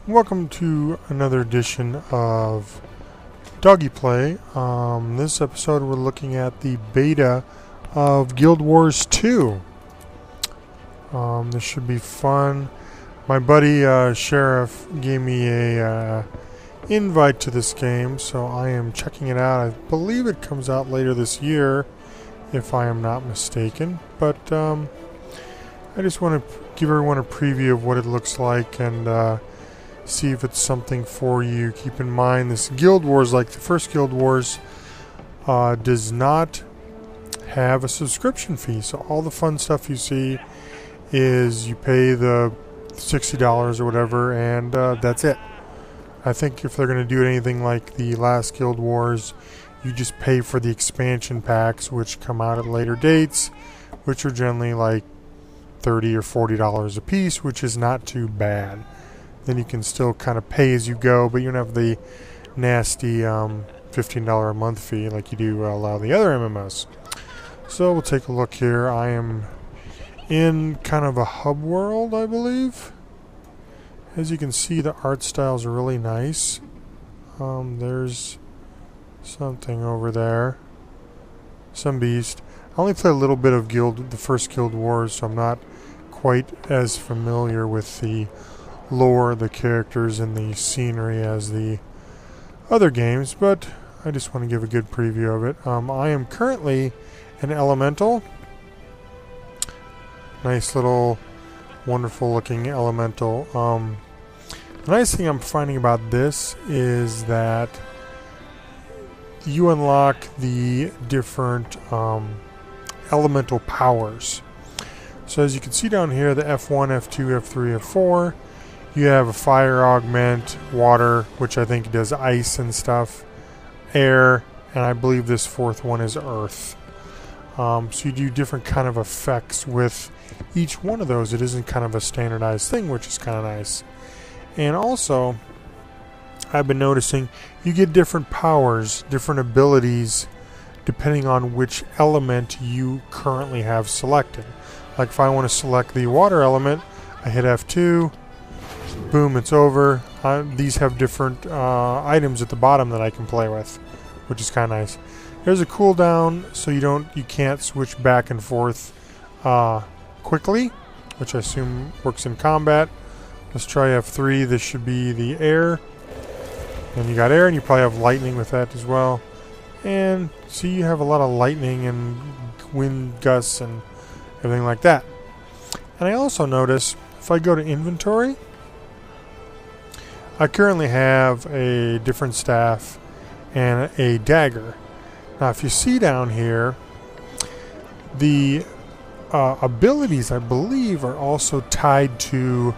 Welcome to another edition of DoggyPlay. This episode we're looking at the beta of Guild Wars 2. This should be fun. My buddy Sheriff gave me a invite to this game, so I am checking it out. I believe it comes out later this year, if I am not mistaken. But I just want to give everyone a preview of what it looks like and see if it's something for you. Keep in mind, this Guild Wars, like the first Guild Wars, does not have a subscription fee. So all the fun stuff you see is you pay the $60 or whatever, and that's it. I think if they're going to do anything like the last Guild Wars, you just pay for the expansion packs, which come out at later dates, which are generally like $30 or $40 a piece, which is not too bad. Then you can still kind of pay as you go, but you don't have the nasty $15 a month fee like you do a lot of the other MMOs. So we'll take a look here. I am in kind of a hub world, I believe. As you can see, the art styles are really nice. There's something over there. Some beast. I only played a little bit of the first Guild Wars, so I'm not quite as familiar with the lore, the characters, and the scenery as the other games, but I just want to give a good preview of it. I am currently an elemental. Nice little wonderful looking elemental. The nice thing I'm finding about this is that you unlock the different elemental powers. So as you can see down here, the F1, F2, F3, F4, you have a fire augment, water, which I think does ice and stuff, air, and I believe this fourth one is earth. So you do different kind of effects with each one of those. It isn't kind of a standardized thing, which is kind of nice. And also, I've been noticing you get different powers, different abilities, depending on which element you currently have selected. Like if I want to select the water element, I hit F2, boom, it's over. These have different items at the bottom that I can play with, which is kind of nice. There's a cooldown, so you can't switch back and forth quickly, which I assume works in combat. Let's try F3. This should be the air, and you got air, and you probably have lightning with that as well. And see, you have a lot of lightning and wind gusts and everything like that. And I also notice if I go to inventory, I currently have a different staff and a dagger. Now if you see down here, the abilities, I believe, are also tied to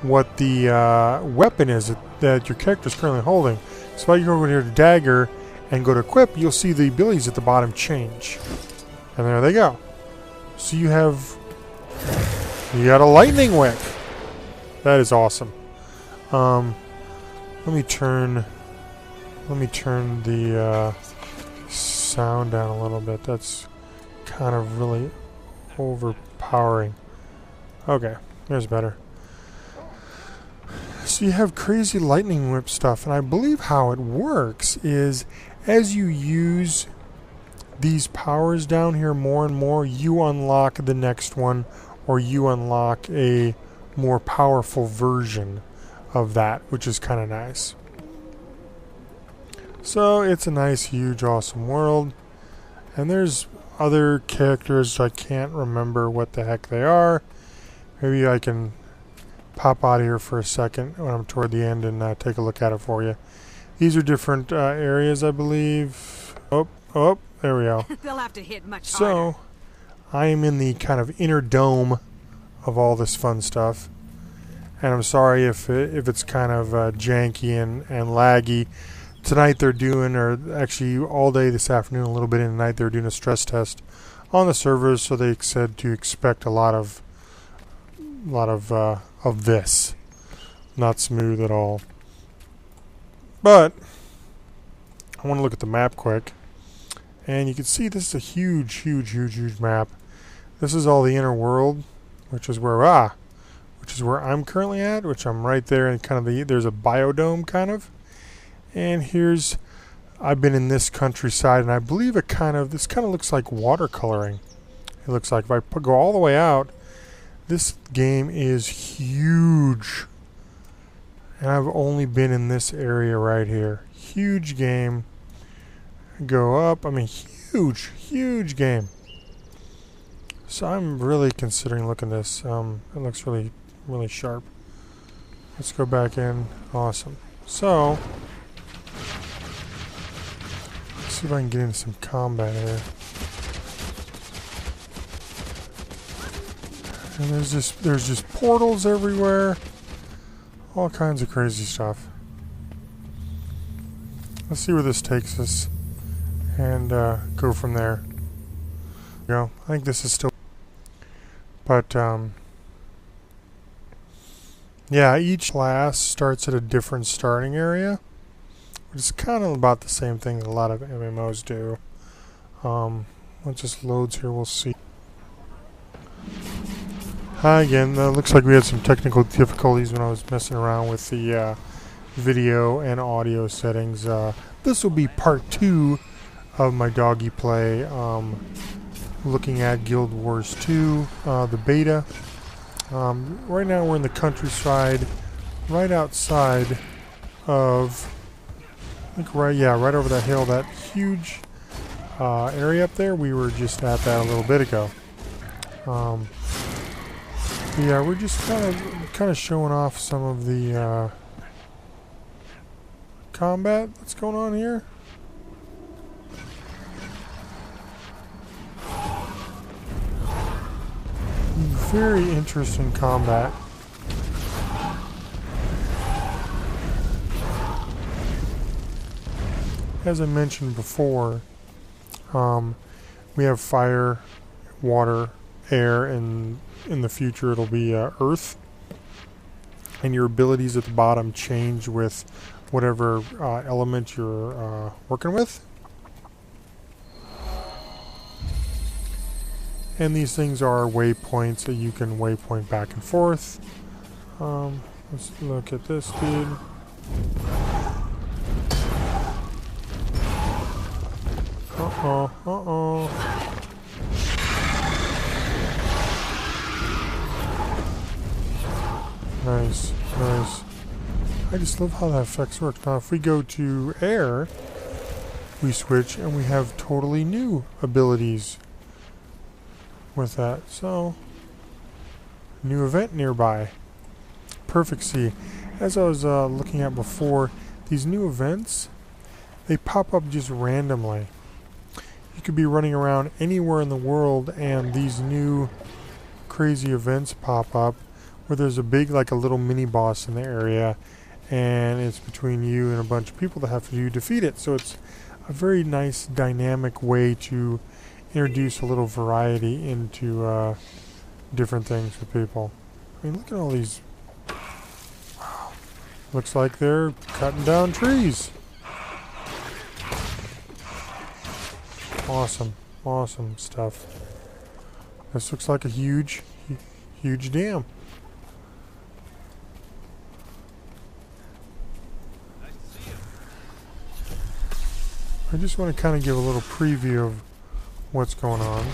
what the weapon is that your character is currently holding. So if I go over here to dagger and go to equip, you'll see the abilities at the bottom change. And there they go. So you got a lightning wick. That is awesome. Let me turn the sound down a little bit. That's kind of really overpowering. Okay, there's better. So you have crazy lightning whip stuff, and I believe how it works is as you use these powers down here more and more, you unlock the next one, or you unlock a more powerful version of that, which is kind of nice. So it's a nice, huge, awesome world. And there's other characters I can't remember what the heck they are. Maybe I can pop out of here for a second when I'm toward the end and take a look at it for you. These are different areas, I believe. Oh, there we go. They'll have to hit much harder. So I am in the kind of inner dome of all this fun stuff. And I'm sorry if it's kind of janky and laggy. Tonight they're doing, or actually all day this afternoon, a little bit in the night, they're doing a stress test on the servers, so they said to expect a lot of this. Not smooth at all. But I want to look at the map quick, and you can see this is a huge map. This is all the inner world, which is where which is where I'm currently at, which I'm right there in kind of there's a biodome kind of. And here's, I've been in this countryside, and I believe this kind of looks like watercoloring. It looks like if I go all the way out, this game is huge. And I've only been in this area right here. Huge game. Go up, I mean huge, huge game. So I'm really considering looking at this. It looks really, really sharp. Let's go back in. Awesome. So, let's see if I can get into some combat here. And there's just portals everywhere. All kinds of crazy stuff. Let's see where this takes us, and go from there. I think this is still, but yeah, each class starts at a different starting area, which is kind of about the same thing that a lot of MMOs do. Once this loads here, we'll see. Hi again. Looks like we had some technical difficulties when I was messing around with the video and audio settings. This will be part 2 of my doggy play, looking at Guild Wars 2, the beta. Right now we're in the countryside, right outside of, I think right over that hill, that huge area up there. We were just at that a little bit ago. Yeah, we're just kind of showing off some of the combat that's going on here. Very interesting combat. As I mentioned before, we have fire, water, air, and in the future it'll be earth. And your abilities at the bottom change with whatever element you're working with. And these things are waypoints that you can waypoint back and forth. Let's look at this dude. Nice, nice. I just love how that effects work. Now if we go to air, we switch and we have totally new abilities with that. So, new event nearby. Perfect. See, as I was looking at before, these new events, they pop up just randomly. You could be running around anywhere in the world and these new crazy events pop up where there's a big, like a little mini boss in the area, and it's between you and a bunch of people that have to defeat it. So it's a very nice dynamic way to introduce a little variety into different things for people. I mean, look at all these. Wow. Looks like they're cutting down trees. Awesome, awesome stuff. This looks like a huge dam. I just want to kind of give a little preview of what's going on.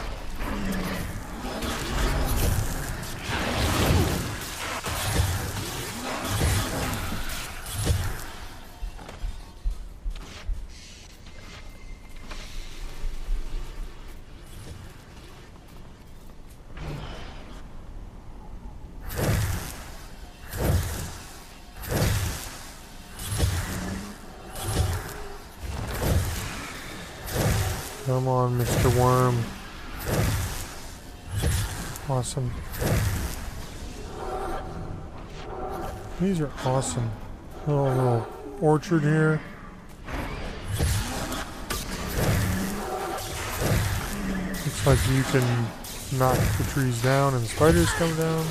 Come on, Mr. Worm. Awesome. These are awesome. Little orchard here. Looks like you can knock the trees down and spiders come down.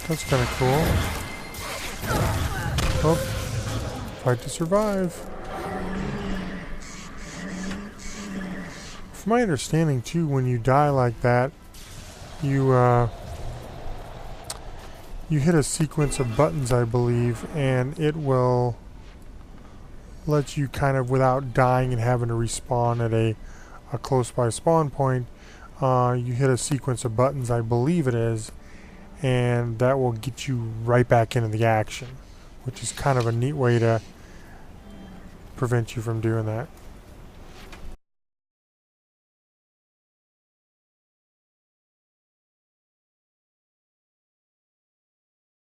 That's kind of cool. Oh, fight to survive. It's my understanding too, when you die like that, you you hit a sequence of buttons, I believe, and it will let you kind of, without dying and having to respawn at a close by spawn point, you hit a sequence of buttons, I believe it is, and that will get you right back into the action, which is kind of a neat way to prevent you from doing that.